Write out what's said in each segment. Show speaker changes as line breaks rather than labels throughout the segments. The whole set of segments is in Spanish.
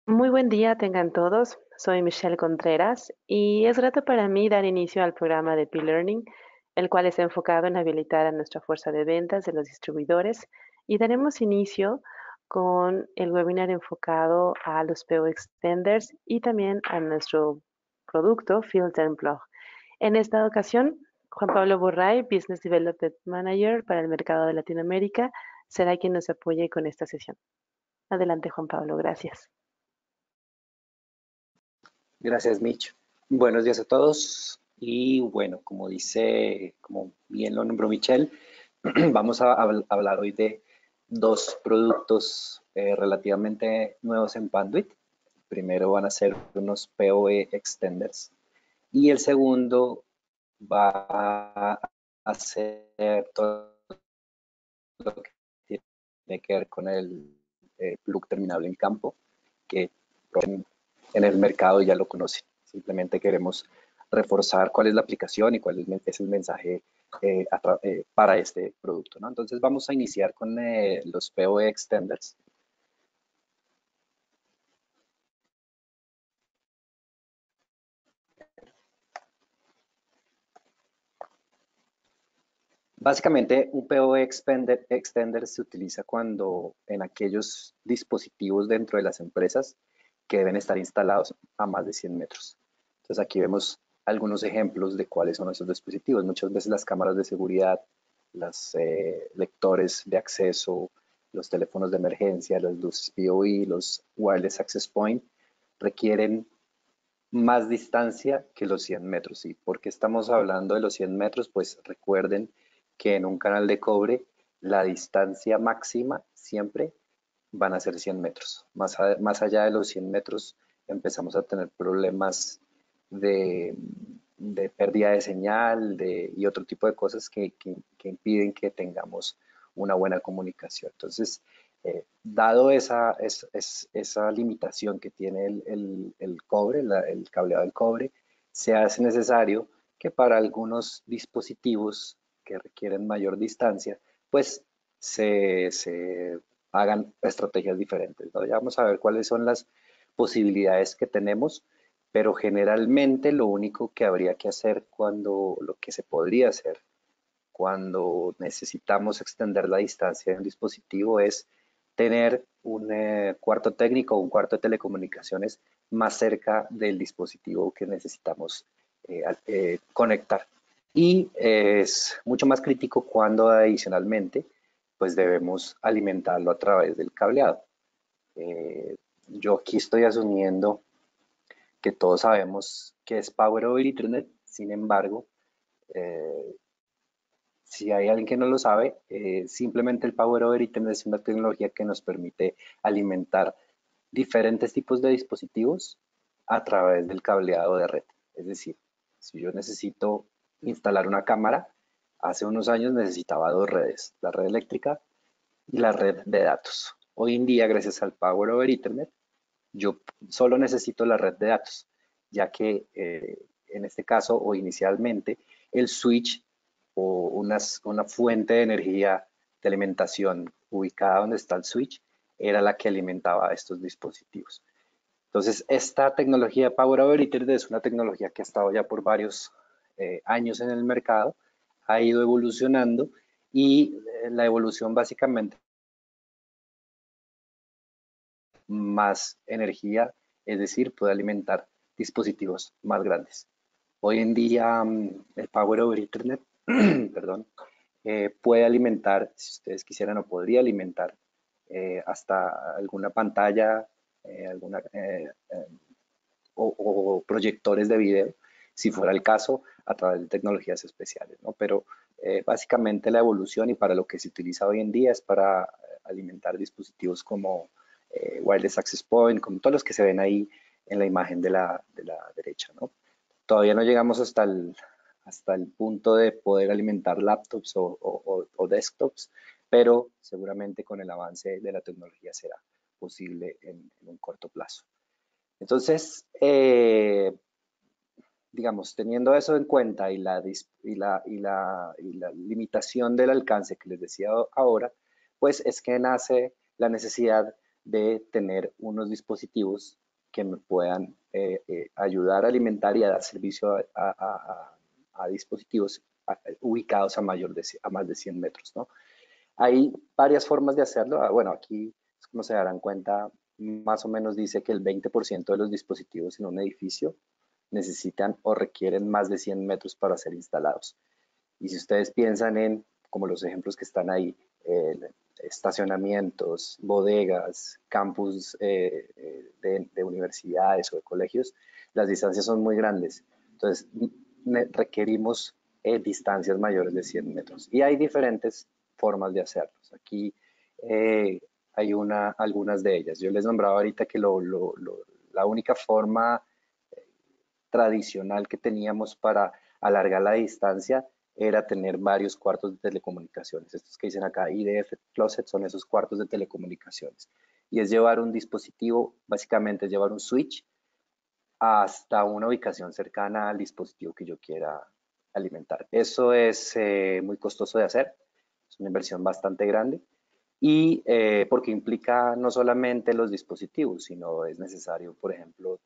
Muy buen día tengan todos. Soy Michelle Contreras y es grato para mí dar inicio al programa de P-Learning, el cual está enfocado en habilitar a nuestra fuerza de ventas de los distribuidores y daremos inicio con el webinar enfocado a los PO Extenders y también a nuestro producto Field Blog. En esta ocasión, Juan Pablo Borray, Business Development Manager para el mercado de Latinoamérica, será quien nos apoye con esta sesión. Adelante, Juan Pablo, gracias.
Gracias, Mitch. Buenos días a todos. Y bueno, como bien lo nombró Michelle, vamos a hablar hoy de dos productos relativamente nuevos en Panduit. Primero van a ser unos PoE Extenders y el segundo va a ser todo lo que tiene que ver con el plug terminable en campo, que en el mercado ya lo conocen. Simplemente queremos reforzar cuál es la aplicación y cuál es el mensaje para este producto, ¿no? Entonces vamos a iniciar con los PoE Extenders. Básicamente, un PoE Extender se utiliza cuando en aquellos dispositivos dentro de las empresas que deben estar instalados a más de 100 metros. Entonces aquí vemos algunos ejemplos de cuáles son esos dispositivos. Muchas veces las cámaras de seguridad, los lectores de acceso, los teléfonos de emergencia, las luces PoE, los Wireless Access Point requieren más distancia que los 100 metros. ¿Y por qué estamos hablando de los 100 metros? Pues recuerden que en un canal de cobre la distancia máxima siempre van a ser 100 metros. Más allá de los 100 metros empezamos a tener problemas de, de pérdida de señal y otro tipo de cosas que impiden que tengamos una buena comunicación. Entonces, dado esa limitación que tiene el cobre, el cableado del cobre, se hace necesario que para algunos dispositivos que requieren mayor distancia, pues se hagan estrategias diferentes, ¿no? Ya vamos a ver cuáles son las posibilidades que tenemos, pero generalmente lo único que habría que hacer lo que se podría hacer cuando necesitamos extender la distancia de un dispositivo es tener un cuarto técnico o un cuarto de telecomunicaciones más cerca del dispositivo que necesitamos conectar. Y es mucho más crítico cuando adicionalmente pues debemos alimentarlo a través del cableado. Yo aquí estoy asumiendo que todos sabemos que es Power over Ethernet, sin embargo, eh, si hay alguien que no lo sabe, simplemente el Power over Ethernet es una tecnología que nos permite alimentar diferentes tipos de dispositivos a través del cableado de red. Es decir, si yo necesito instalar una cámara, hace unos años necesitaba dos redes, la red eléctrica y la red de datos. Hoy en día, gracias al Power over Ethernet, yo solo necesito la red de datos, ya que en este caso o inicialmente el switch o una fuente de energía de alimentación ubicada donde está el switch era la que alimentaba estos dispositivos. Entonces, esta tecnología Power over Ethernet es una tecnología que ha estado ya por varios años en el mercado, ha ido evolucionando y la evolución básicamente más energía, es decir, puede alimentar dispositivos más grandes. Hoy en día el Power over Ethernet, perdón, puede alimentar, si ustedes quisieran, o podría alimentar hasta alguna pantalla, alguna, o proyectores de video, si fuera el caso, a través de tecnologías especiales, ¿no? Pero básicamente la evolución y para lo que se utiliza hoy en día es para alimentar dispositivos como Wireless Access Point, como todos los que se ven ahí en la imagen de la derecha, ¿no? Todavía no llegamos hasta el punto de poder alimentar laptops o desktops, pero seguramente con el avance de la tecnología será posible en un corto plazo. Entonces, digamos, teniendo eso en cuenta y la limitación del alcance que les decía ahora, pues es que nace la necesidad de tener unos dispositivos que me puedan ayudar a alimentar y a dar servicio a dispositivos ubicados a más de 100 metros, ¿no? Hay varias formas de hacerlo. Bueno, aquí, como se darán cuenta, más o menos dice que el 20% de los dispositivos en un edificio necesitan o requieren más de 100 metros para ser instalados. Y si ustedes piensan en, como los ejemplos que están ahí, estacionamientos, bodegas, campus de universidades o de colegios, las distancias son muy grandes. Entonces, requerimos distancias mayores de 100 metros. Y hay diferentes formas de hacerlos. Aquí hay algunas de ellas. Yo les nombraba ahorita que la única forma tradicional que teníamos para alargar la distancia era tener varios cuartos de telecomunicaciones. Estos que dicen acá, IDF Closet, son esos cuartos de telecomunicaciones. Y es llevar un dispositivo, básicamente es llevar un switch hasta una ubicación cercana al dispositivo que yo quiera alimentar. Eso es muy costoso de hacer, es una inversión bastante grande y porque implica no solamente los dispositivos, sino es necesario, por ejemplo,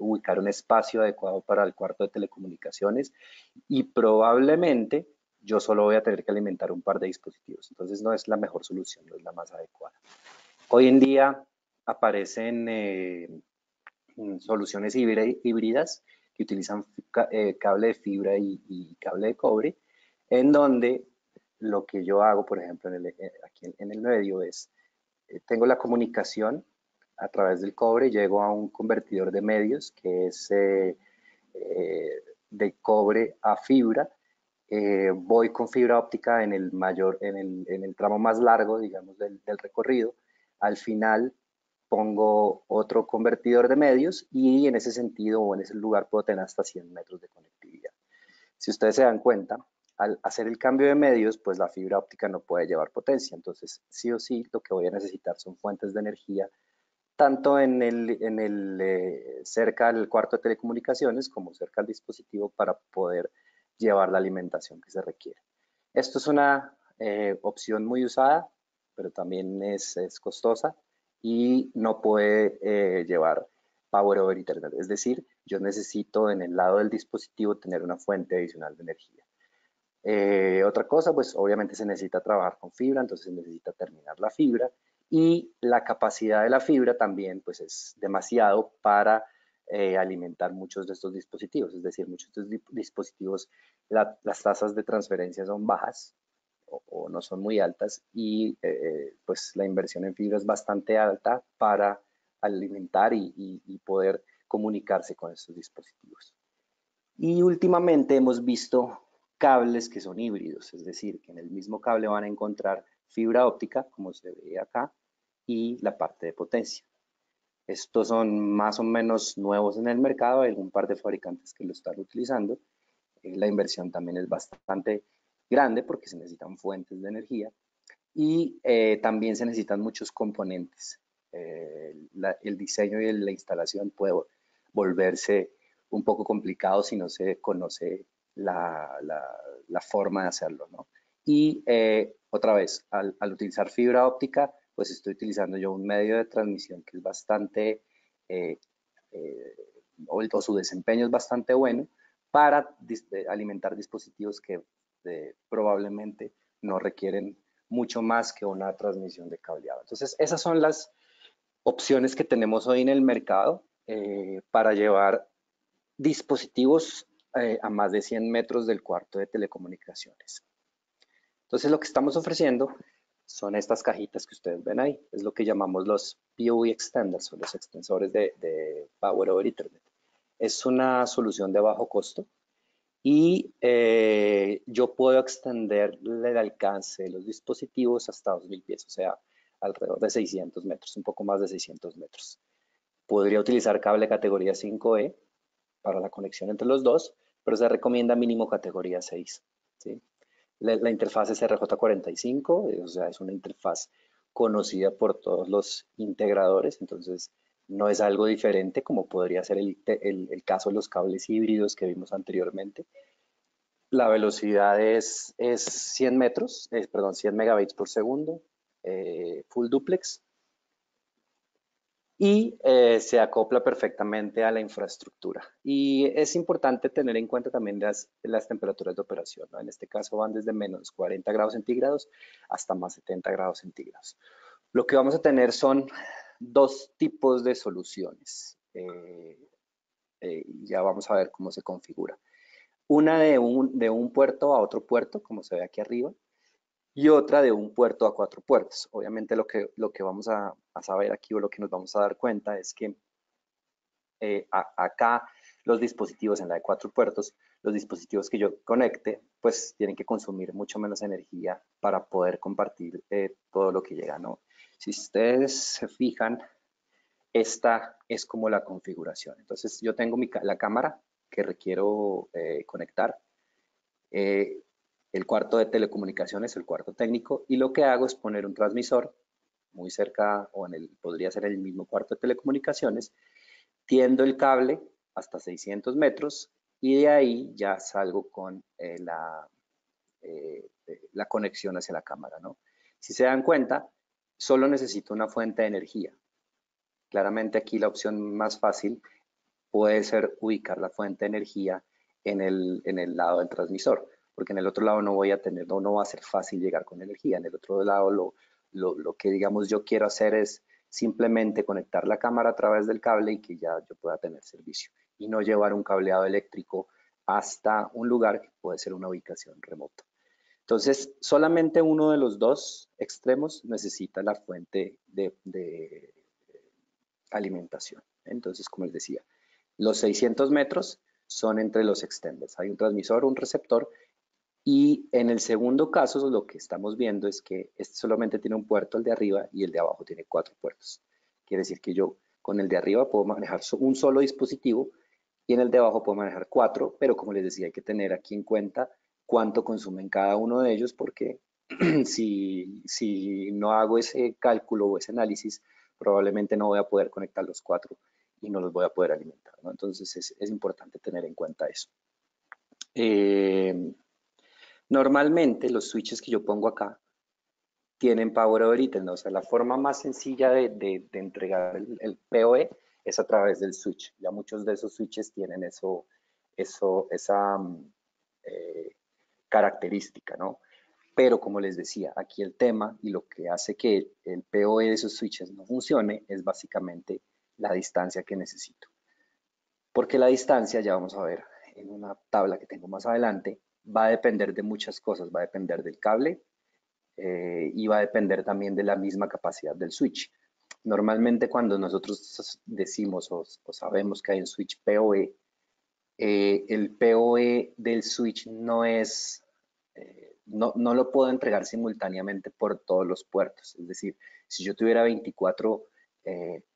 ubicar un espacio adecuado para el cuarto de telecomunicaciones y probablemente yo solo voy a tener que alimentar un par de dispositivos. Entonces no es la mejor solución, no es la más adecuada. Hoy en día aparecen soluciones híbridas que utilizan cable de fibra y cable de cobre, en donde lo que yo hago, por ejemplo, aquí en el medio es, tengo la comunicación a través del cobre, llego a un convertidor de medios que es de cobre a fibra, voy con fibra óptica en el tramo más largo, digamos, del recorrido. Al final pongo otro convertidor de medios y en ese sentido o en ese lugar puedo tener hasta 100 metros de conectividad. Si ustedes se dan cuenta, al hacer el cambio de medios, pues la fibra óptica no puede llevar potencia. Entonces, sí o sí, lo que voy a necesitar son fuentes de energía, tanto cerca del cuarto de telecomunicaciones como cerca del dispositivo para poder llevar la alimentación que se requiere. Esto es una opción muy usada, pero también es costosa y no puede llevar Power over Ethernet. Es decir, yo necesito en el lado del dispositivo tener una fuente adicional de energía. Otra cosa, pues obviamente se necesita trabajar con fibra, entonces se necesita terminar la fibra y la capacidad de la fibra también pues es demasiado para alimentar muchos de estos dispositivos, es decir, muchos de estos dispositivos las tasas de transferencia son bajas o no son muy altas y pues la inversión en fibra es bastante alta para alimentar y poder comunicarse con estos dispositivos. Y últimamente hemos visto cables que son híbridos, es decir, que en el mismo cable van a encontrar fibra óptica, como se ve acá, y la parte de potencia. Estos son más o menos nuevos en el mercado, hay un par de fabricantes que lo están utilizando. La inversión también es bastante grande porque se necesitan fuentes de energía y también se necesitan muchos componentes. El diseño y la instalación puede volverse un poco complicado si no se conoce la forma de hacerlo, ¿no? Y otra vez, al utilizar fibra óptica, pues estoy utilizando yo un medio de transmisión que es bastante, eh, eh, o su desempeño es bastante bueno para alimentar dispositivos que probablemente no requieren mucho más que una transmisión de cableado. Entonces, esas son las opciones que tenemos hoy en el mercado para llevar dispositivos a más de 100 metros del cuarto de telecomunicaciones. Entonces, lo que estamos ofreciendo son estas cajitas que ustedes ven ahí. Es lo que llamamos los PoE Extenders o los extensores de Power over Ethernet. Es una solución de bajo costo y yo puedo extender el alcance de los dispositivos hasta 2000 pies, o sea, alrededor de 600 metros, un poco más de 600 metros. Podría utilizar cable categoría 5E para la conexión entre los dos, pero se recomienda mínimo categoría 6. ¿Sí? La interfaz es RJ45, o sea, es una interfaz conocida por todos los integradores, entonces no es algo diferente como podría ser el caso de los cables híbridos que vimos anteriormente. La velocidad es 100 metros, perdón, 100 megabits por segundo, full duplex. y se acopla perfectamente a la infraestructura. Y es importante tener en cuenta también las temperaturas de operación, ¿no? En este caso van desde menos 40 grados centígrados hasta más 70 grados centígrados. Lo que vamos a tener son dos tipos de soluciones. Ya vamos a ver cómo se configura. Una de un puerto a otro puerto, como se ve aquí arriba, y otra de un puerto a 4 puertos. Obviamente lo que vamos a saber aquí o lo que nos vamos a dar cuenta es que acá los dispositivos en la de 4 puertos, los dispositivos que yo conecte, pues tienen que consumir mucho menos energía para poder compartir todo lo que llega, ¿no? Si ustedes se fijan, esta es como la configuración. Entonces yo tengo la cámara que requiero conectar, eh, el cuarto de telecomunicaciones, el cuarto técnico, y lo que hago es poner un transmisor muy cerca o podría ser en el mismo cuarto de telecomunicaciones, tiendo el cable hasta 600 metros y de ahí ya salgo con la conexión hacia la cámara, ¿no? Si se dan cuenta, solo necesito una fuente de energía. Claramente aquí la opción más fácil puede ser ubicar la fuente de energía en el lado del transmisor, porque en el otro lado no voy a tener, no va a ser fácil llegar con energía. En el otro lado lo que digamos yo quiero hacer es simplemente conectar la cámara a través del cable y que ya yo pueda tener servicio y no llevar un cableado eléctrico hasta un lugar que puede ser una ubicación remota. Entonces, solamente uno de los dos extremos necesita la fuente de alimentación. Entonces, como les decía, los 600 metros son entre los extenders. Hay un transmisor, un receptor, y en el segundo caso lo que estamos viendo es que este solamente tiene un puerto, el de arriba, y el de abajo tiene 4 puertos. Quiere decir que yo con el de arriba puedo manejar un solo dispositivo y en el de abajo puedo manejar 4, pero como les decía, hay que tener aquí en cuenta cuánto consumen cada uno de ellos porque si no hago ese cálculo o ese análisis, probablemente no voy a poder conectar los 4 y no los voy a poder alimentar, ¿no? Entonces es importante tener en cuenta eso. Normalmente los switches que yo pongo acá tienen Power over Ethernet, ¿no? O sea, la forma más sencilla de entregar el PoE es a través del switch. Ya muchos de esos switches tienen esa característica, ¿no? Pero como les decía, aquí el tema y lo que hace que el PoE de esos switches no funcione es básicamente la distancia que necesito. Porque la distancia, ya vamos a ver en una tabla que tengo más adelante, va a depender de muchas cosas. Va a depender del cable y va a depender también de la misma capacidad del switch. Normalmente cuando nosotros decimos o sabemos que hay un switch PoE, el PoE del switch no es, no lo puedo entregar simultáneamente por todos los puertos. Es decir, si yo tuviera 24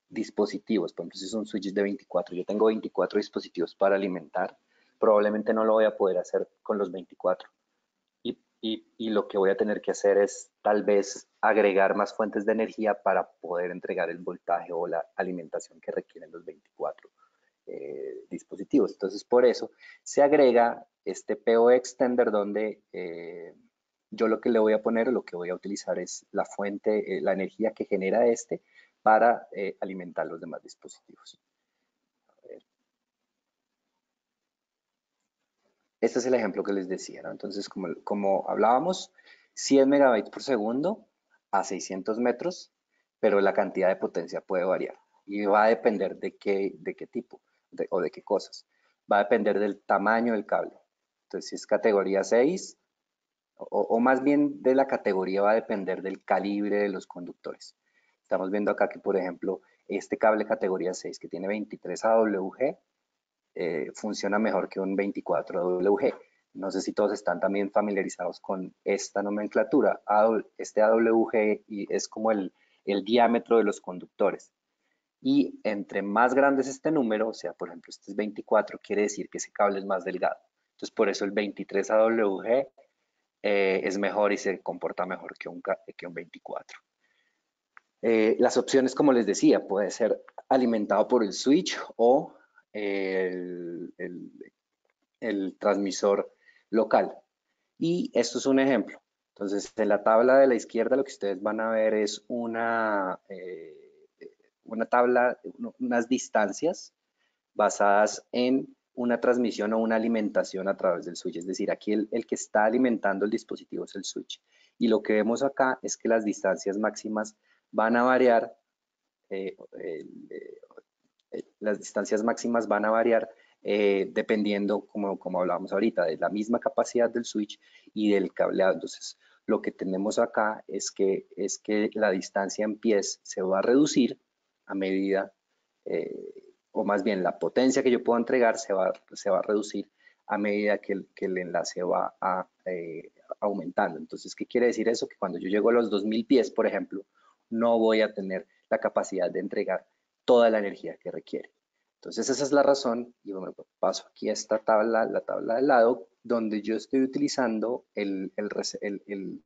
dispositivos, por ejemplo, si es un switch de 24, yo tengo 24 dispositivos para alimentar, probablemente no lo voy a poder hacer con los 24. Y lo que voy a tener que hacer es tal vez agregar más fuentes de energía para poder entregar el voltaje o la alimentación que requieren los 24 dispositivos. Entonces, por eso se agrega este PoE extender donde yo lo que le voy a poner, lo que voy a utilizar es la fuente, la energía que genera este para alimentar los demás dispositivos. Este es el ejemplo que les decía, ¿no? Entonces, como hablábamos, 100 megabytes por segundo a 600 metros, pero la cantidad de potencia puede variar y va a depender de qué tipo o de qué cosas. Va a depender del tamaño del cable. Entonces, si es categoría 6, o más bien de la categoría va a depender del calibre de los conductores. Estamos viendo acá que, por ejemplo, este cable categoría 6 que tiene 23 AWG, funciona mejor que un 24 AWG. No sé si todos están también familiarizados con esta nomenclatura. Este AWG es como el diámetro de los conductores. Y entre más grande es este número, o sea, por ejemplo, este es 24, quiere decir que ese cable es más delgado. Entonces, por eso el 23 AWG es mejor y se comporta mejor que un 24. Las opciones, como les decía, puede ser alimentado por el switch o el transmisor local. Y esto es un ejemplo. Entonces, en la tabla de la izquierda lo que ustedes van a ver es una tabla, unas distancias basadas en una transmisión o una alimentación a través del switch. Es decir, aquí el que está alimentando el dispositivo es el switch. Y lo que vemos acá es que las distancias máximas van a variar, las distancias máximas van a variar dependiendo, como hablábamos ahorita, de la misma capacidad del switch y del cableado. Entonces, lo que tenemos acá es que la distancia en pies se va a reducir a medida, o más bien la potencia que yo puedo entregar se va a reducir a medida que el enlace va aumentando. Entonces, ¿qué quiere decir eso? Que cuando yo llego a los 2000 pies, por ejemplo, no voy a tener la capacidad de entregar toda la energía que requiere. Entonces esa es la razón, y bueno, paso aquí a esta tabla, la tabla del lado, donde yo estoy utilizando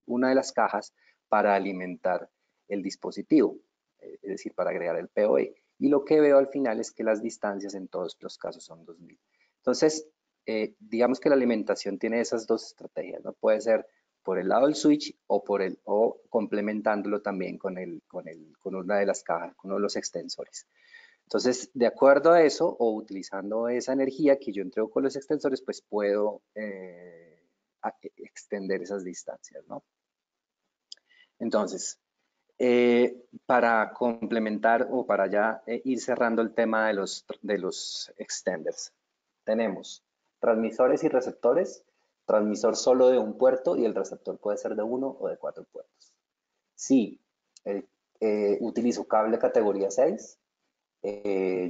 una de las cajas para alimentar el dispositivo, es decir, para agregar el PoE. Y lo que veo al final es que las distancias en todos los casos son 2000. Entonces, digamos que la alimentación tiene esas dos estrategias, ¿no? Puede ser por el lado del switch o complementándolo también con una de las cajas, con uno de los extensores. Entonces, de acuerdo a eso o utilizando esa energía que yo entrego con los extensores, pues puedo extender esas distancias, ¿no? Entonces, para complementar o para ya ir cerrando el tema de los extenders, tenemos transmisores y receptores, transmisor solo de un puerto y el receptor puede ser de uno o de 4 puertos. Si utilizo cable categoría 6,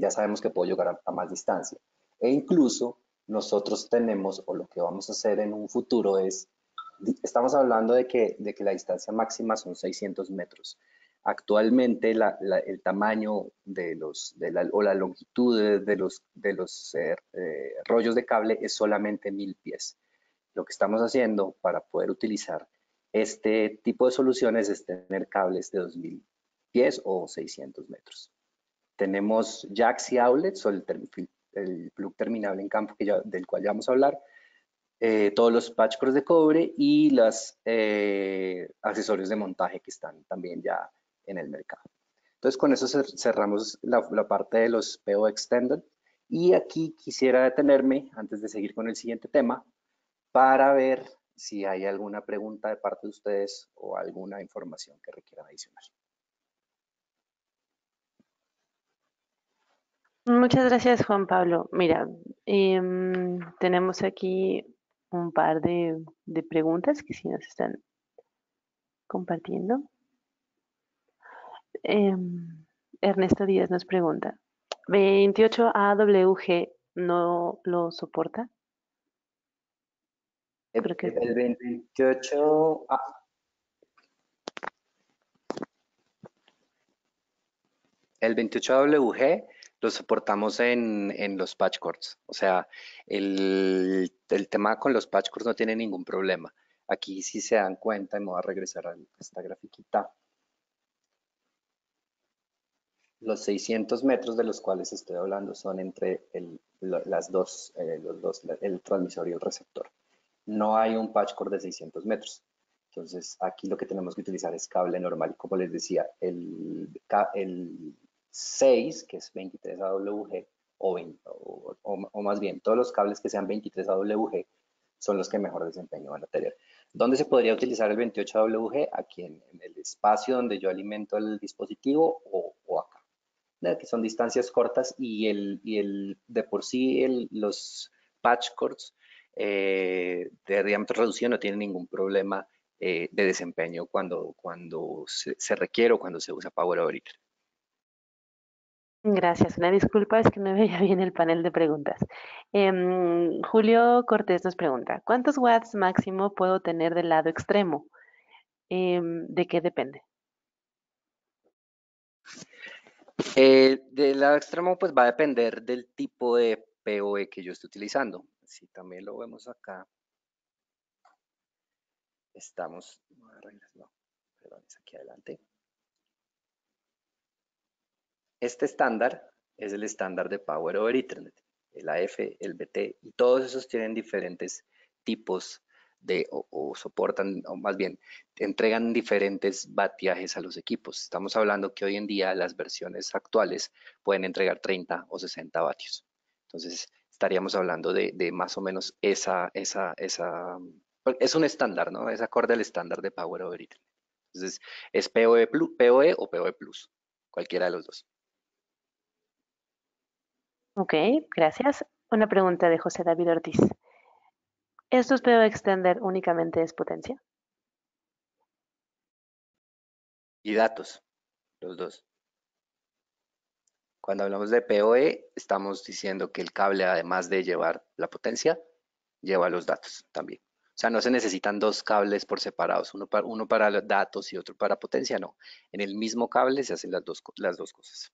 ya sabemos que puedo llegar a más distancia. E incluso nosotros tenemos, o lo que vamos a hacer en un futuro es, estamos hablando de que la distancia máxima son 600 metros. Actualmente el tamaño o la longitud de los rollos de cable es solamente 1000 pies. Lo que estamos haciendo para poder utilizar este tipo de soluciones es tener cables de 2000 pies o 600 metros. Tenemos jacks y outlets, o el plug terminable en campo del cual ya vamos a hablar, todos los patchcords de cobre y los accesorios de montaje que están también ya en el mercado. Entonces con eso cerramos la parte de los PO Extended, y aquí quisiera detenerme antes de seguir con el siguiente tema para ver si hay alguna pregunta de parte de ustedes o alguna información que requieran adicional.
Muchas gracias, Juan Pablo. Mira, tenemos aquí un par de preguntas que sí nos están compartiendo. Ernesto Díaz nos pregunta, ¿28AWG no lo soporta? Creo que
El 28, el 28WG lo soportamos en los patchcords. O sea, el tema con los patchcords no tiene ningún problema. Aquí si se dan cuenta, y me voy a regresar a esta grafiquita, los 600 metros de los cuales estoy hablando son entre los dos, el transmisor y el receptor. No hay un patchcord de 600 metros. Entonces, aquí lo que tenemos que utilizar es cable normal. Como les decía, el 6, que es 23AWG, o más bien, todos los cables que sean 23AWG son los que mejor desempeño van a tener. ¿Dónde se podría utilizar el 28AWG? Aquí en el espacio donde yo alimento el dispositivo o acá, que son distancias cortas y de por sí los patch cords de diámetro reducido no tienen ningún problema de desempeño cuando se requiere o cuando se usa Power over Ethernet.
Gracias. Una disculpa, es que no veía bien el panel de preguntas. Julio Cortés nos pregunta, ¿cuántos watts máximo puedo tener del lado extremo? ¿De qué depende?
Del lado extremo, pues va a depender del tipo de PoE que yo esté utilizando. Si también lo vemos acá, estamos, no, perdón, es aquí adelante. Este estándar es el estándar de Power over Ethernet, el AF, el BT, y todos esos tienen diferentes tipos o soportan, o más bien, entregan diferentes vatiajes a los equipos. Estamos hablando que hoy en día las versiones actuales pueden entregar 30 o 60 vatios. Entonces, estaríamos hablando de más o menos es un estándar, ¿no? Es acorde al estándar de Power over Ethernet. Entonces, es PoE o PoE Plus, cualquiera de los dos.
Ok, gracias. Una pregunta de José David Ortiz. ¿Estos PO Extender únicamente es potencia?
Y datos, los dos. Cuando hablamos de PoE, estamos diciendo que el cable, además de llevar la potencia, lleva los datos también. O sea, no se necesitan dos cables por separados, uno para los datos y otro para potencia, no. En el mismo cable se hacen las dos cosas.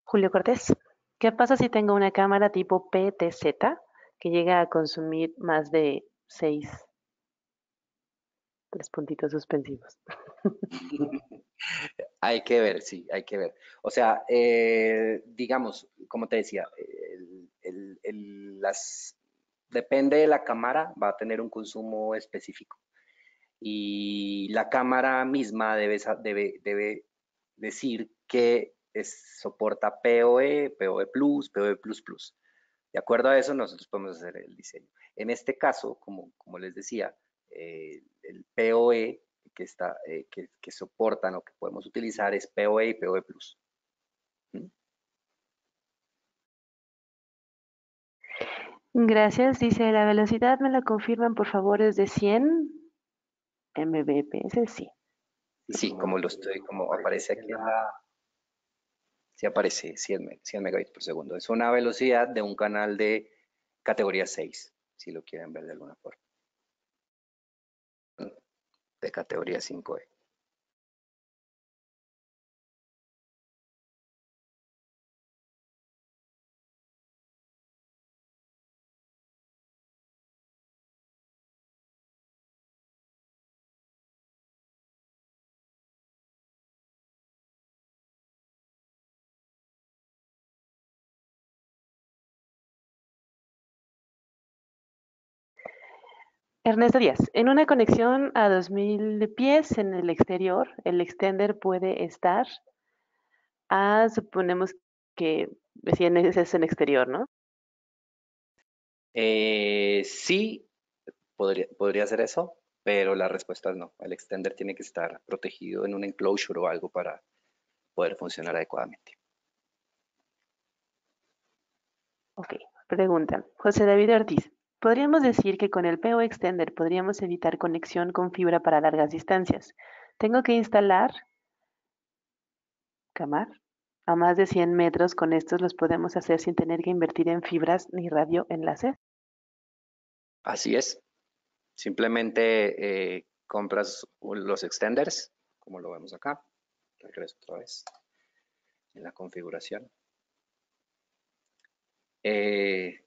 Julio Cortés. ¿Qué pasa si tengo una cámara tipo PTZ que llega a consumir más de 6 tres puntitos suspensivos?
Hay que ver, sí, hay que ver. O sea, digamos, como te decía, depende de la cámara, va a tener un consumo específico. Y la cámara misma debe decir que soporta PoE, PoE Plus, PoE Plus Plus. De acuerdo a eso, nosotros podemos hacer el diseño. En este caso, como les decía, el PoE que soportan o que podemos utilizar es PoE y PoE Plus. ¿Mm?
Gracias. Dice, la velocidad me la confirman, por favor, es de 100 Mbps. Sí.
Sí, como aparece aquí sí aparece 100 megabits por segundo. Es una velocidad de un canal de categoría 6, si lo quieren ver de alguna forma. De categoría 5E.
Ernesto Díaz, en una conexión a 2000 pies en el exterior, el extender puede estar suponemos que si es en exterior, ¿no?
Sí, podría ser eso, pero la respuesta es no. El extender tiene que estar protegido en un enclosure o algo para poder funcionar adecuadamente.
Ok, pregunta. José David Ortiz, ¿podríamos decir que con el PO Extender podríamos evitar conexión con fibra para largas distancias? Tengo que instalar camar a más de 100 metros. Con estos los podemos hacer sin tener que invertir en fibras ni radioenlaces.
Así es. Simplemente compras los extenders, como lo vemos acá. Regreso otra vez en la configuración. Eh,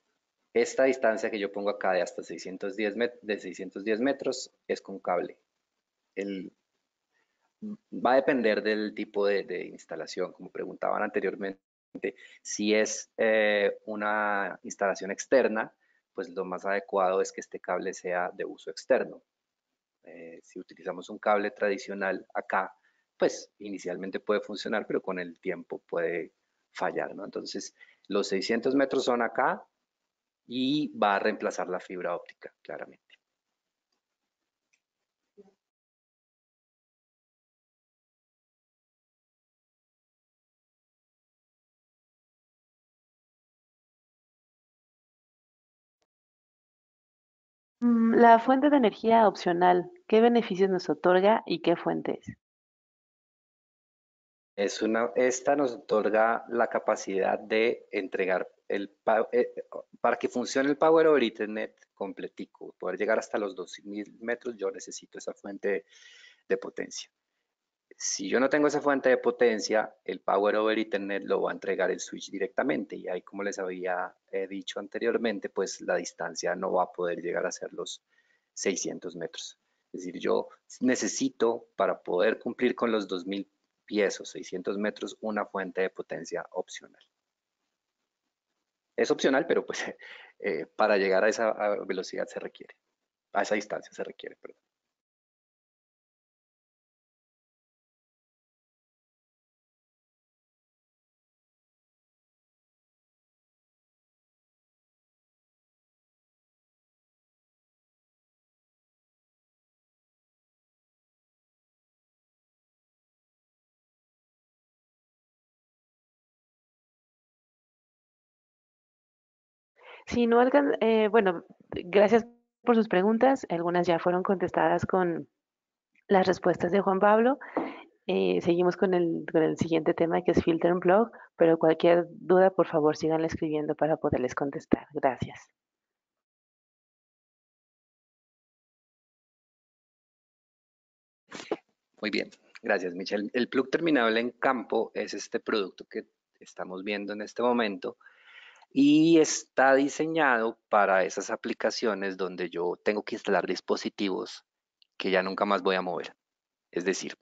Esta distancia que yo pongo acá de hasta 610 metros es con cable. El, Va a depender del tipo de instalación, como preguntaban anteriormente. Si es una instalación externa, pues lo más adecuado es que este cable sea de uso externo. Si utilizamos un cable tradicional acá, pues inicialmente puede funcionar, pero con el tiempo puede fallar, ¿no? Entonces, los 600 metros son acá y va a reemplazar la fibra óptica, claramente.
La fuente de energía opcional, ¿qué beneficios nos otorga y qué fuente es?
Esta nos otorga la capacidad de entregar para que funcione el Power over Ethernet completico, poder llegar hasta los 2000 metros, yo necesito esa fuente de potencia. Si yo no tengo esa fuente de potencia, el Power over Ethernet lo va a entregar el switch directamente y ahí, como les había dicho anteriormente, pues la distancia no va a poder llegar a ser los 600 metros. Es decir, yo necesito para poder cumplir con los 2000 pies o 600 metros una fuente de potencia opcional. Es opcional, pero pues para llegar a esa velocidad se requiere, a esa distancia se requiere, perdón.
Si no bueno, gracias por sus preguntas. Algunas ya fueron contestadas con las respuestas de Juan Pablo. Seguimos con el siguiente tema que es Filter and Blog, pero cualquier duda, por favor, sigan escribiendo para poderles contestar. Gracias.
Muy bien, gracias, Michelle. El plug terminable en campo es este producto que estamos viendo en este momento y está diseñado para esas aplicaciones donde yo tengo que instalar dispositivos que ya nunca más voy a mover. Es decir,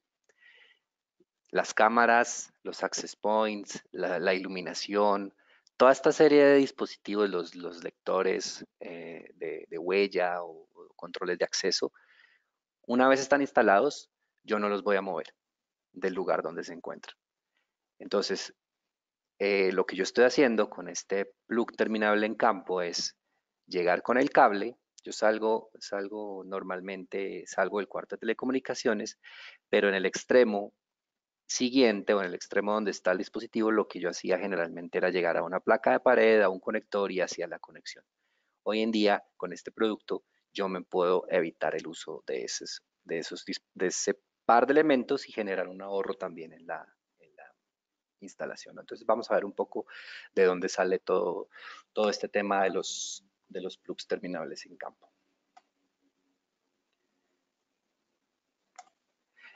las cámaras, los access points, la iluminación, toda esta serie de dispositivos, los lectores de huella o controles de acceso, una vez están instalados, yo no los voy a mover del lugar donde se encuentran. Entonces, lo que yo estoy haciendo con este plug terminable en campo es llegar con el cable. Yo salgo normalmente, salgo del cuarto de telecomunicaciones, pero en el extremo siguiente o en el extremo donde está el dispositivo, lo que yo hacía generalmente era llegar a una placa de pared, a un conector y hacía la conexión. Hoy en día, con este producto, yo me puedo evitar el uso de ese par de elementos y generar un ahorro también en la instalación, ¿no? Entonces vamos a ver un poco de dónde sale todo este tema de los plugs terminables en campo.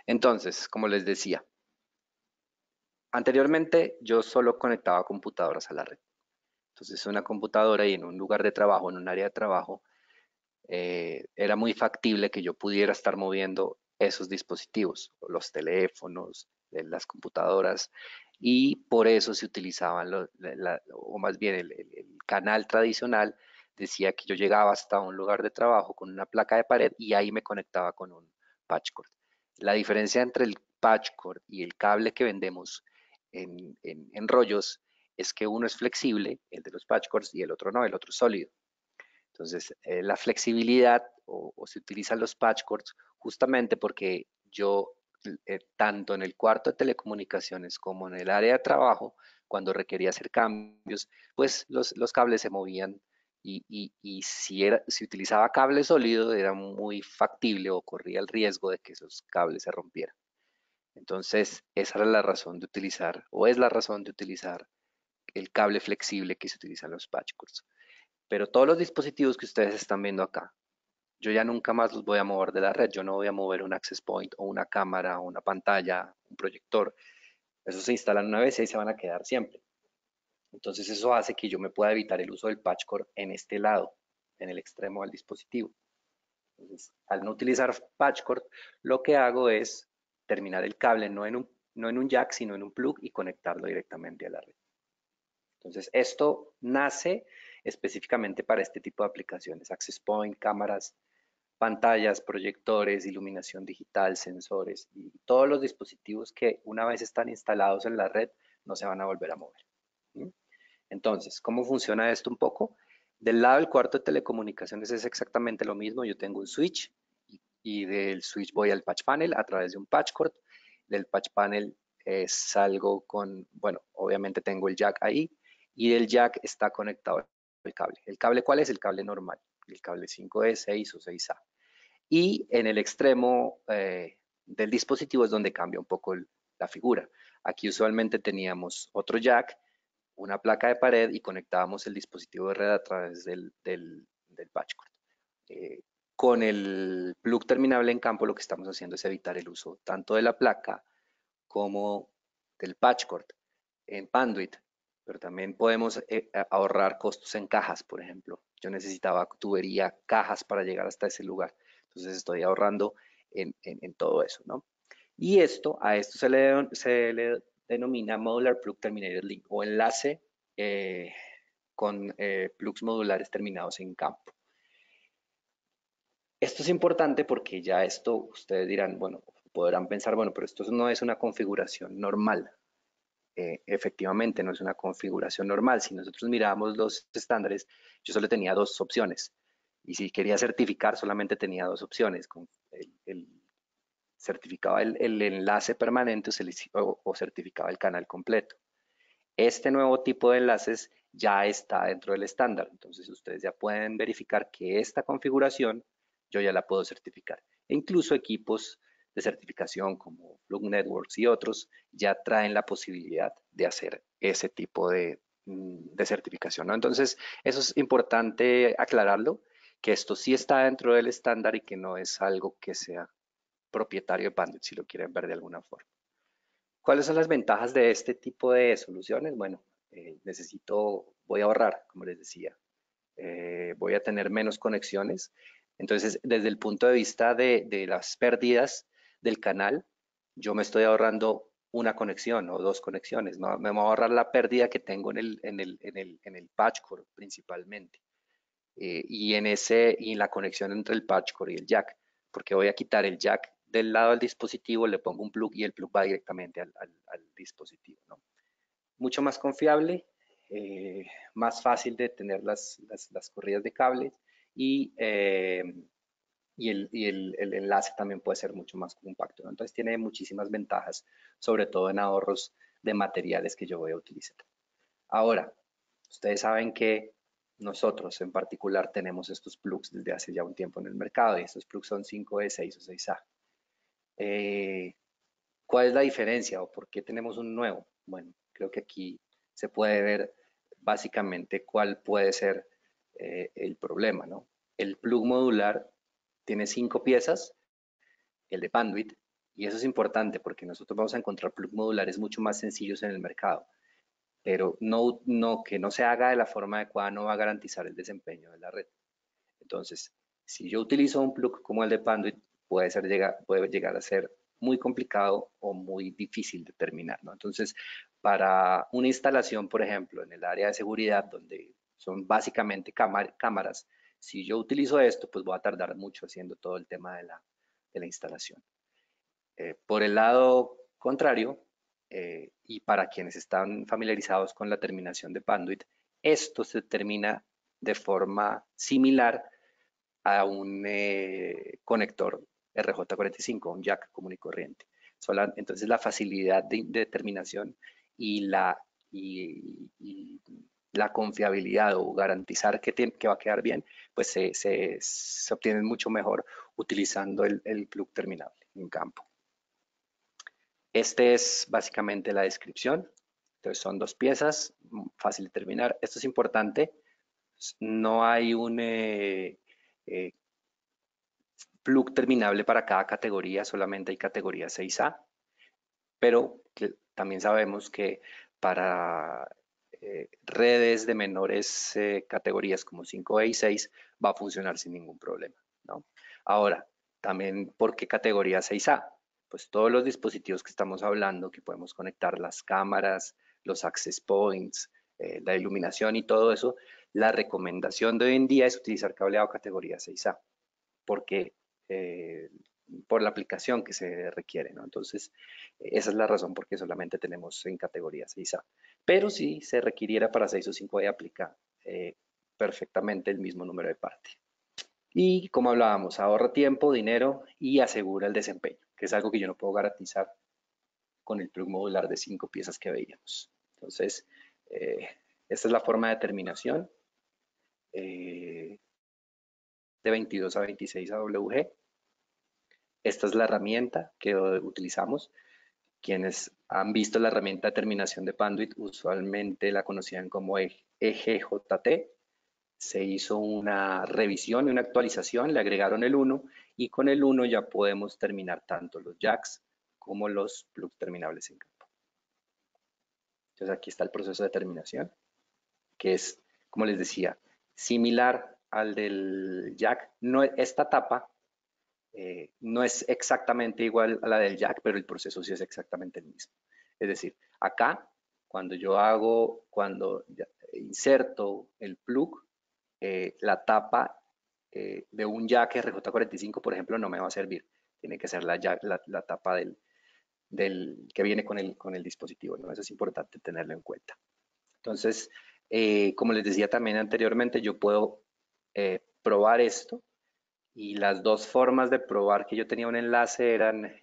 Entonces, como les decía, anteriormente yo solo conectaba computadoras a la red. Entonces una computadora y en un lugar de trabajo, en un área de trabajo, era muy factible que yo pudiera estar moviendo esos dispositivos, los teléfonos, las computadoras, y por eso se utilizaban, o más bien el canal tradicional decía que yo llegaba hasta un lugar de trabajo con una placa de pared y ahí me conectaba con un patch cord. La diferencia entre el patch cord y el cable que vendemos en rollos es que uno es flexible, el de los patch cords, y el otro no, el otro es sólido. Entonces, la flexibilidad o se utilizan los patch cords justamente porque yo, tanto en el cuarto de telecomunicaciones como en el área de trabajo, cuando requería hacer cambios, pues los cables se movían y si utilizaba cable sólido era muy factible o corría el riesgo de que esos cables se rompieran. Entonces, esa era la razón de utilizar, o es la razón de utilizar el cable flexible que se utiliza en los patch cords. Pero todos los dispositivos que ustedes están viendo acá, yo ya nunca más los voy a mover de la red. Yo no voy a mover un access point o una cámara o una pantalla, un proyector. Esos se instalan una vez y ahí se van a quedar siempre. Entonces eso hace que yo me pueda evitar el uso del patch cord en este lado, en el extremo del dispositivo. Entonces, al no utilizar patch cord, lo que hago es terminar el cable no en un jack, sino en un plug y conectarlo directamente a la red. Entonces, esto nace específicamente para este tipo de aplicaciones, Access Point, cámaras, pantallas, proyectores, iluminación digital, sensores y todos los dispositivos que una vez están instalados en la red no se van a volver a mover. ¿Sí? Entonces, ¿cómo funciona esto un poco? Del lado del cuarto de telecomunicaciones es exactamente lo mismo. Yo tengo un switch y del switch voy al patch panel a través de un patch cord. Del patch panel salgo con, bueno, obviamente tengo el jack ahí y del jack está conectado el cable. ¿El cable cuál es? El cable normal, el cable 5E, 6 o 6A. Y en el extremo del dispositivo es donde cambia un poco la figura. Aquí usualmente teníamos otro jack, una placa de pared y conectábamos el dispositivo de red a través del patch cord. Eh, con el plug terminable en campo lo que estamos haciendo es evitar el uso tanto de la placa como del patch cord en Panduit, pero también podemos ahorrar costos en cajas, por ejemplo. Yo necesitaba tubería, cajas para llegar hasta ese lugar, entonces estoy ahorrando en todo eso, ¿no? Y a esto se le denomina Modular Plug Terminated Link o enlace con plugs modulares terminados en campo. Esto es importante porque ya esto, ustedes dirán, bueno, podrán pensar, bueno, pero esto no es una configuración normal. Efectivamente, no es una configuración normal. Si nosotros miramos los estándares, yo solo tenía dos opciones. Y si quería certificar, solamente tenía dos opciones. Certificaba el enlace permanente o certificaba el canal completo. Este nuevo tipo de enlaces ya está dentro del estándar. Entonces ustedes ya pueden verificar que esta configuración yo ya la puedo certificar. E incluso equipos de certificación como Plug Networks y otros ya traen la posibilidad de hacer ese tipo de certificación, ¿no? Entonces, eso es importante aclararlo, que esto sí está dentro del estándar y que no es algo que sea propietario de Panduit, si lo quieren ver de alguna forma. ¿Cuáles son las ventajas de este tipo de soluciones? Bueno, voy a ahorrar, como les decía, voy a tener menos conexiones. Entonces, desde el punto de vista de las pérdidas del canal, yo me estoy ahorrando una conexión o dos conexiones, ¿no? Me voy a ahorrar la pérdida que tengo en el patch core principalmente. Y en la conexión entre el patch core y el jack, porque voy a quitar el jack del lado del dispositivo, le pongo un plug y el plug va directamente al dispositivo, ¿no? Mucho más confiable, más fácil de tener las corridas de cables y, el enlace también puede ser mucho más compacto, ¿no? Entonces tiene muchísimas ventajas, sobre todo en ahorros de materiales que yo voy a utilizar. Ahora, ustedes saben que nosotros en particular tenemos estos plugs desde hace ya un tiempo en el mercado y estos plugs son 5E, 6 o 6A. ¿Cuál es la diferencia o por qué tenemos un nuevo? Bueno, creo que aquí se puede ver básicamente cuál puede ser el problema, ¿no? El plug modular tiene 5 piezas, el de Panduit, y eso es importante porque nosotros vamos a encontrar plug modulares mucho más sencillos en el mercado, pero que no se haga de la forma adecuada no va a garantizar el desempeño de la red. Entonces, si yo utilizo un plug como el de Panduit, puede llegar a ser muy complicado o muy difícil de terminar, ¿no? Entonces, para una instalación, por ejemplo, en el área de seguridad, donde son básicamente cámaras, si yo utilizo esto, pues voy a tardar mucho haciendo todo el tema de la instalación. Por el lado contrario, y para quienes están familiarizados con la terminación de Panduit, esto se termina de forma similar a un conector RJ45, un jack común y corriente. Entonces la facilidad de terminación y y la confiabilidad o garantizar que va a quedar bien, pues se obtienen mucho mejor utilizando el plug terminable en campo. Este es básicamente la descripción. Entonces son dos piezas, fácil de terminar. Esto es importante. No hay un plug terminable para cada categoría, solamente hay categoría 6A, pero también sabemos que para redes de menores categorías como 5E y 6 va a funcionar sin ningún problema, ¿no? Ahora, también, ¿por qué categoría 6A? Pues todos los dispositivos que estamos hablando, que podemos conectar las cámaras, los access points, la iluminación y todo eso, la recomendación de hoy en día es utilizar cableado categoría 6A, porque por la aplicación que se requiere, ¿no? Entonces, esa es la razón por qué solamente tenemos en categoría 6A. Pero si se requiriera para 6 o 5A, aplica perfectamente el mismo número de parte. Y como hablábamos, ahorra tiempo, dinero y asegura el desempeño, que es algo que yo no puedo garantizar con el plug modular de 5 piezas que veíamos. Entonces, esta es la forma de terminación de 22 a 26 AWG. Esta es la herramienta que utilizamos. Quienes han visto la herramienta de terminación de Panduit usualmente la conocían como EGJT. Se hizo una revisión y una actualización, le agregaron el 1 y con el 1 ya podemos terminar tanto los jacks como los plugs terminables en campo. Entonces aquí está el proceso de terminación, que es, como les decía, similar al del jack. No, esta etapa no es exactamente igual a la del jack, pero el proceso sí es exactamente el mismo. Es decir, acá, cuando inserto el plug, la tapa de un jack RJ45, por ejemplo, no me va a servir. Tiene que ser la tapa que viene con el dispositivo, ¿no? Eso es importante tenerlo en cuenta. Entonces, como les decía también anteriormente, yo puedo probar esto y las dos formas de probar que yo tenía un enlace eran,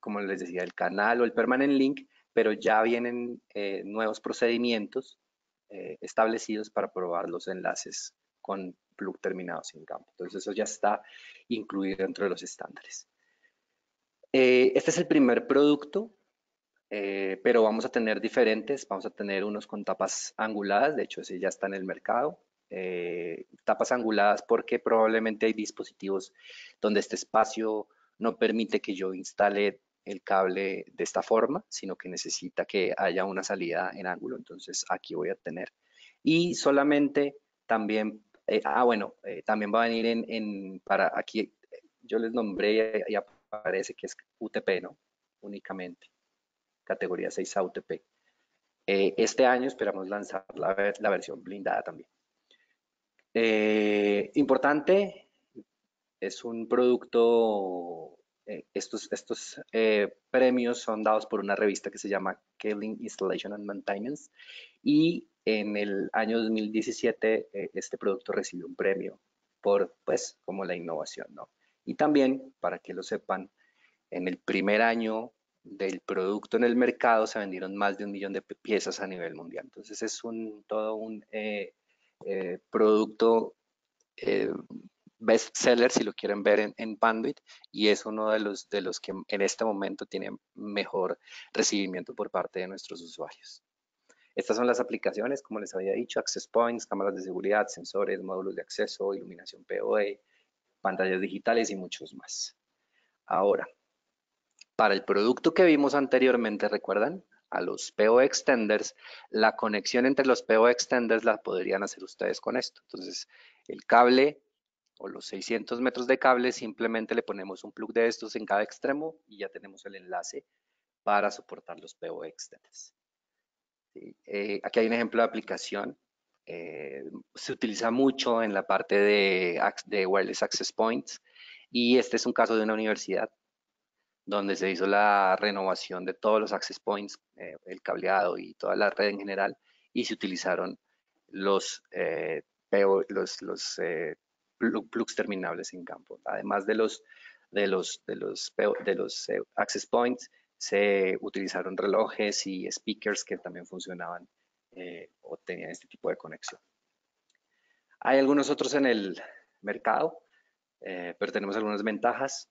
como les decía, el canal o el permanent link, pero ya vienen nuevos procedimientos establecidos para probar los enlaces con plug terminado sin campo. Entonces eso ya está incluido dentro de los estándares. Este es el primer producto, pero vamos a tener diferentes. Vamos a tener unos con tapas anguladas, de hecho ese ya está en el mercado. Tapas anguladas porque probablemente hay dispositivos donde este espacio no permite que yo instale el cable de esta forma, sino que necesita que haya una salida en ángulo. Entonces aquí voy a tener. Y solamente también, bueno, también va a venir para aquí, yo les nombré y aparece que es UTP, ¿no? Únicamente, categoría 6A UTP. Este año esperamos lanzar la versión blindada también. Importante, es un producto, estos premios son dados por una revista que se llama Cabling Installation and Maintenance y en el año 2017 este producto recibió un premio por, pues, como la innovación, ¿no? Y también, para que lo sepan, en el primer año del producto en el mercado se vendieron más de 1 millón de piezas a nivel mundial. Entonces es todo un producto best seller, si lo quieren ver en Panduit, y es uno de los que en este momento tiene mejor recibimiento por parte de nuestros usuarios. Estas son las aplicaciones, como les había dicho, access points, cámaras de seguridad, sensores, módulos de acceso, iluminación PoE, pantallas digitales y muchos más. Ahora, para el producto que vimos anteriormente, ¿recuerdan? A los PO Extenders, la conexión entre los PO Extenders la podrían hacer ustedes con esto. Entonces, el cable o los 600 metros de cable, simplemente le ponemos un plug de estos en cada extremo y ya tenemos el enlace para soportar los PO Extenders. ¿Sí? Aquí hay un ejemplo de aplicación. Se utiliza mucho en la parte de Wireless Access Points y este es un caso de una universidad donde se hizo la renovación de todos los access points, el cableado y toda la red en general, y se utilizaron los, plugs terminables en campo. Además de los access points, se utilizaron relojes y speakers que también funcionaban o tenían este tipo de conexión. Hay algunos otros en el mercado, pero tenemos algunas ventajas,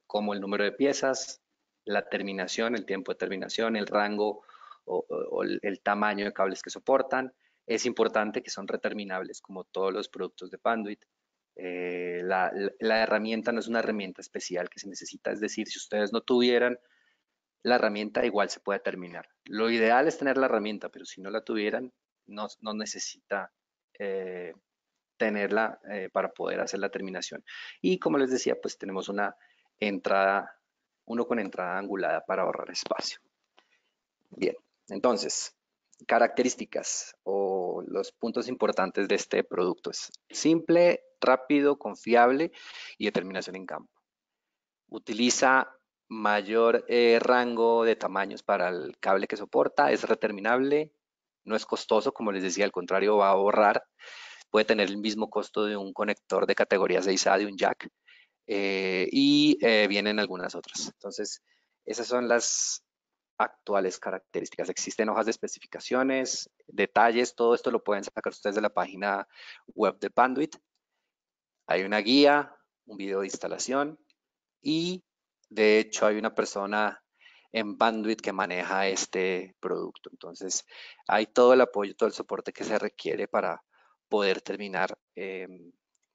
como el número de piezas, la terminación, el tiempo de terminación, el rango o el tamaño de cables que soportan. Es importante que son reterminables, como todos los productos de Panduit. La herramienta no es una herramienta especial que se necesita, es decir, si ustedes no tuvieran la herramienta, igual se puede terminar. Lo ideal es tener la herramienta, pero si no la tuvieran, no necesita tenerla para poder hacer la terminación. Y como les decía, pues tenemos uno con entrada angulada para ahorrar espacio. Bien, entonces, características o los puntos importantes de este producto es simple, rápido, confiable y de terminación en campo. Utiliza mayor rango de tamaños para el cable que soporta, es reterminable, no es costoso, como les decía, al contrario, va a ahorrar, puede tener el mismo costo de un conector de categoría 6A de un jack y vienen algunas otras. Entonces, esas son las actuales características. Existen hojas de especificaciones, detalles, todo esto lo pueden sacar ustedes de la página web de Panduit. Hay una guía, un video de instalación y de hecho hay una persona en Panduit que maneja este producto. Entonces hay todo el apoyo, todo el soporte que se requiere para poder terminar,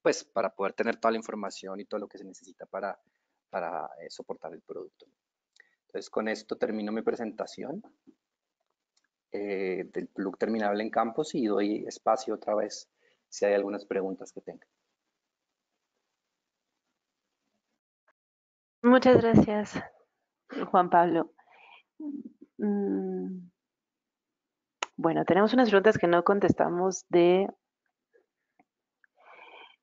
pues para poder tener toda la información y todo lo que se necesita para soportar el producto. Entonces con esto termino mi presentación del plug terminable en campos y doy espacio otra vez si hay algunas preguntas que tengan.
Muchas gracias, Juan Pablo. Bueno, tenemos unas preguntas que no contestamos de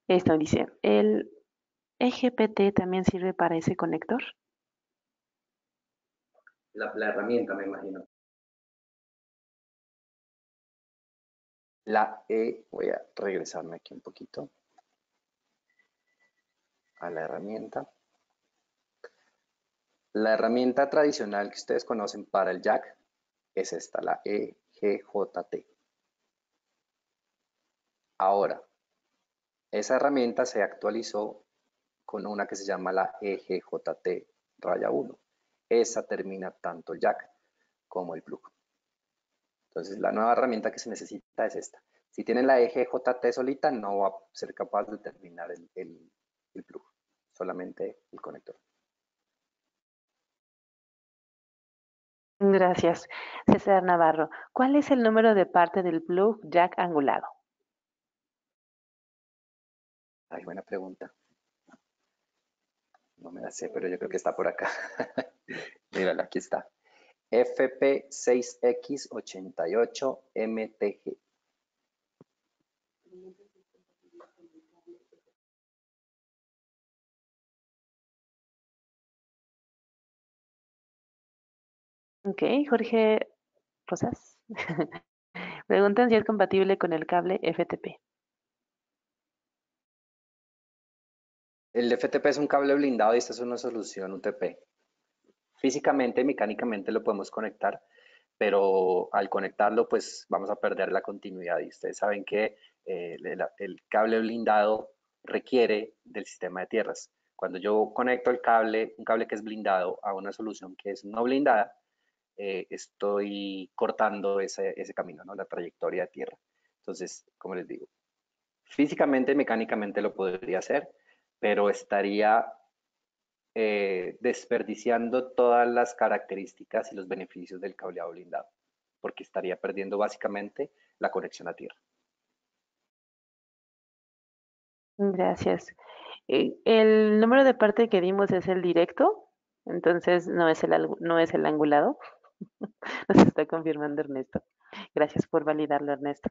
esto. Dice, ¿el EGPT también sirve para ese conector?
La herramienta, me imagino. Voy a regresarme aquí un poquito a la herramienta. La herramienta tradicional que ustedes conocen para el jack es esta, la EGJT. Ahora, esa herramienta se actualizó con una que se llama la EGJT raya 1. Esa termina tanto el jack como el plug. Entonces, la nueva herramienta que se necesita es esta. Si tienen la EGJT solita, no va a ser capaz de terminar el plug, solamente el conector.
Gracias. César Navarro, ¿cuál es el número de parte del plug jack angulado?
Ay, buena pregunta. No me la sé, pero yo creo que está por acá. Mírala, aquí está. FP6X88MTG.
Ok, Jorge Rosas. Preguntan si es compatible con el cable FTP.
El FTP es un cable blindado y esta es una solución UTP. Físicamente, mecánicamente lo podemos conectar, pero al conectarlo, pues vamos a perder la continuidad. Y ustedes saben que el cable blindado requiere del sistema de tierras. Cuando yo conecto el cable, un cable que es blindado a una solución que es no blindada, estoy cortando ese camino, ¿no? La trayectoria de tierra. Entonces, como les digo, físicamente, mecánicamente lo podría hacer, pero estaría desperdiciando todas las características y los beneficios del cableado blindado, porque estaría perdiendo básicamente la conexión a tierra.
Gracias. El número de parte que dimos es el directo, entonces no es el angulado. Nos está confirmando Ernesto. Gracias por validarlo, Ernesto.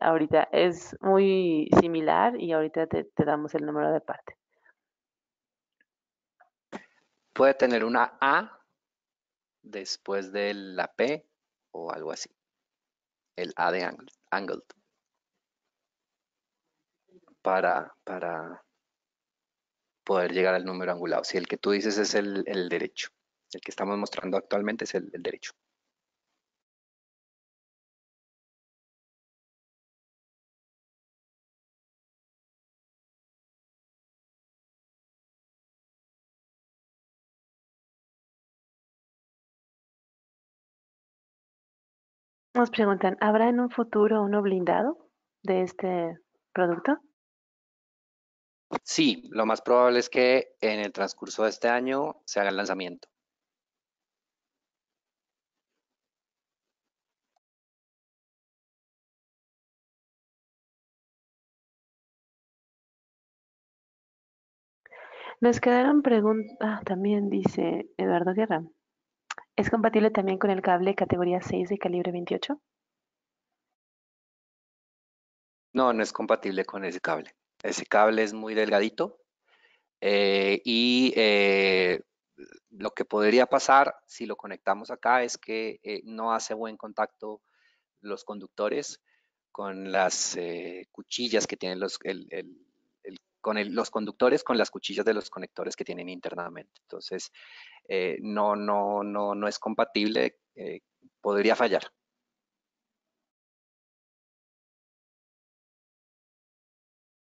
Ahorita es muy similar y ahorita te damos el número de parte.
Puede tener una A después de la P o algo así. El A de angled. Para poder llegar al número angulado. Si el que tú dices es el derecho, el que estamos mostrando actualmente es el derecho.
Nos preguntan, ¿habrá en un futuro uno blindado de este producto?
Sí, lo más probable es que en el transcurso de este año se haga el lanzamiento.
Nos quedaron preguntas, también dice Eduardo Guerra, ¿es compatible también con el cable categoría 6 de calibre 28?
No, no es compatible con ese cable. Ese cable es muy delgadito y lo que podría pasar si lo conectamos acá es que no hace buen contacto los conductores con las cuchillas que tienen los conductores con las cuchillas de los conectores que tienen internamente. Entonces, no es compatible, podría fallar.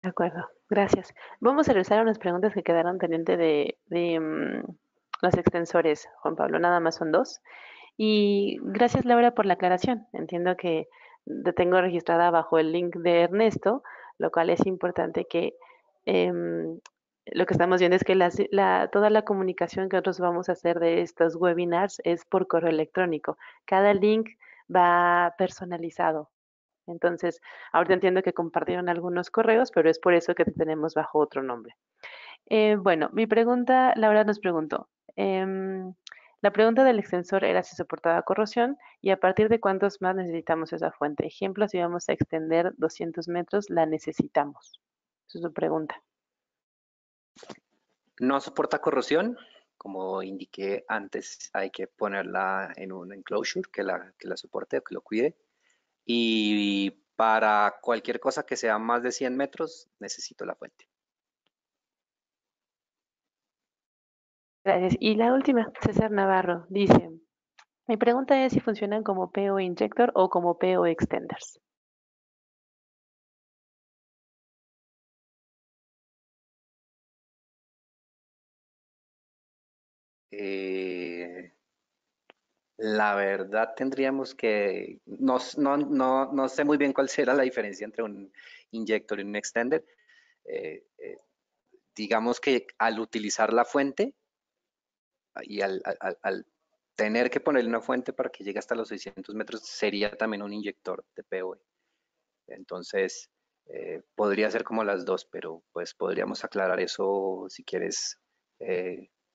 De acuerdo, gracias. Vamos a revisar unas preguntas que quedaron pendientes los extensores, Juan Pablo, nada más son dos. Y gracias, Laura, por la aclaración. Entiendo que te tengo registrada bajo el link de Ernesto, lo cual es importante que em, lo que estamos viendo es que toda la comunicación que nosotros vamos a hacer de estos webinars es por correo electrónico. Cada link va personalizado. Entonces, ahorita entiendo que compartieron algunos correos, pero es por eso que te tenemos bajo otro nombre. Bueno, mi pregunta, Laura nos preguntó, em, La pregunta del extensor era si soportaba corrosión y a partir de cuántos más necesitamos esa fuente. Ejemplo, si vamos a extender 200 metros, la necesitamos. Esa es su pregunta.
No soporta corrosión. Como indiqué antes, hay que ponerla en un enclosure que la soporte o que lo cuide. Y para cualquier cosa que sea más de 100 metros, necesito la fuente.
Gracias. Y la última, César Navarro, dice, mi pregunta es si funcionan como PO injector o como PO extenders.
La verdad tendríamos que, no sé muy bien cuál será la diferencia entre un inyector y un extender. Eh, eh, digamos que al utilizar la fuente y al tener que ponerle una fuente para que llegue hasta los 600 metros, sería también un inyector de PoE. Entonces, podría ser como las dos, pero pues podríamos aclarar eso si quieres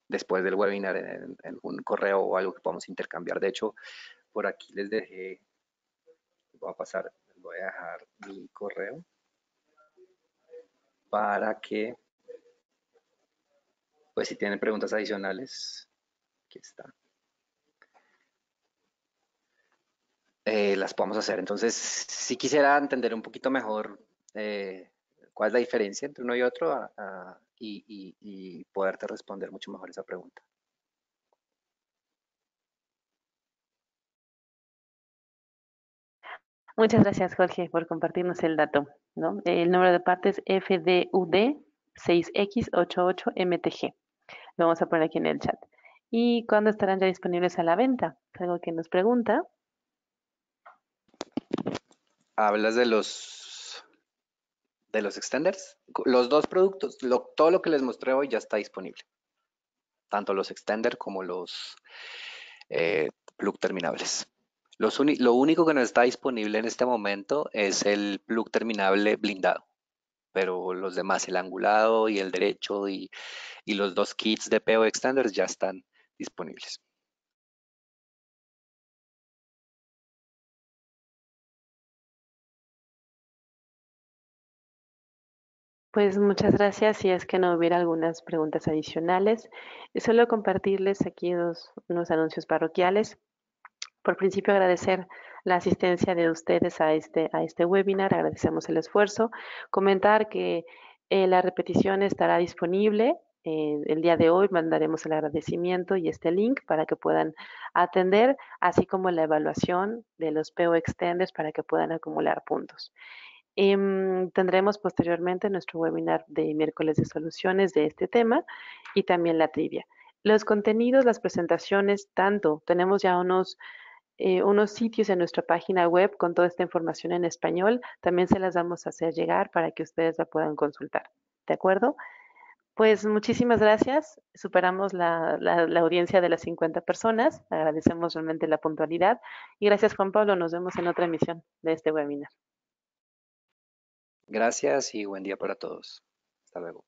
después del webinar en un correo o algo que podamos intercambiar. De hecho, por aquí les dejé, voy a pasar, les voy a dejar mi correo para que, pues si tienen preguntas adicionales, aquí está, las podamos hacer. Entonces, si quisiera entender un poquito mejor cuál es la diferencia entre uno y otro y poderte responder mucho mejor esa pregunta.
Muchas gracias, Jorge, por compartirnos el dato, ¿no? El número de parte es FDUD 6X88MTG. Lo vamos a poner aquí en el chat. ¿Y cuándo estarán ya disponibles a la venta? Es algo que nos pregunta.
Hablas de los extenders. Los dos productos, todo lo que les mostré hoy ya está disponible. Tanto los extenders como los plug terminables. Lo único que no está disponible en este momento es el plug terminable blindado, pero los demás, el angulado y el derecho y los dos kits de PO extenders ya están disponibles.
Pues muchas gracias. Si es que no hubiera algunas preguntas adicionales, solo compartirles aquí unos anuncios parroquiales. Por principio, agradecer la asistencia de ustedes a este webinar, agradecemos el esfuerzo. Comentar que la repetición estará disponible. El día de hoy mandaremos el agradecimiento y este link para que puedan atender, así como la evaluación de los PO Extenders para que puedan acumular puntos. Tendremos posteriormente nuestro webinar de miércoles de soluciones de este tema y también la trivia. Los contenidos, las presentaciones, tanto tenemos ya unos sitios en nuestra página web con toda esta información en español. También se las vamos a hacer llegar para que ustedes la puedan consultar. ¿De acuerdo? Pues muchísimas gracias. Superamos la audiencia de las 50 personas. Agradecemos realmente la puntualidad. Y gracias, Juan Pablo. Nos vemos en otra emisión de este webinar.
Gracias y buen día para todos. Hasta luego.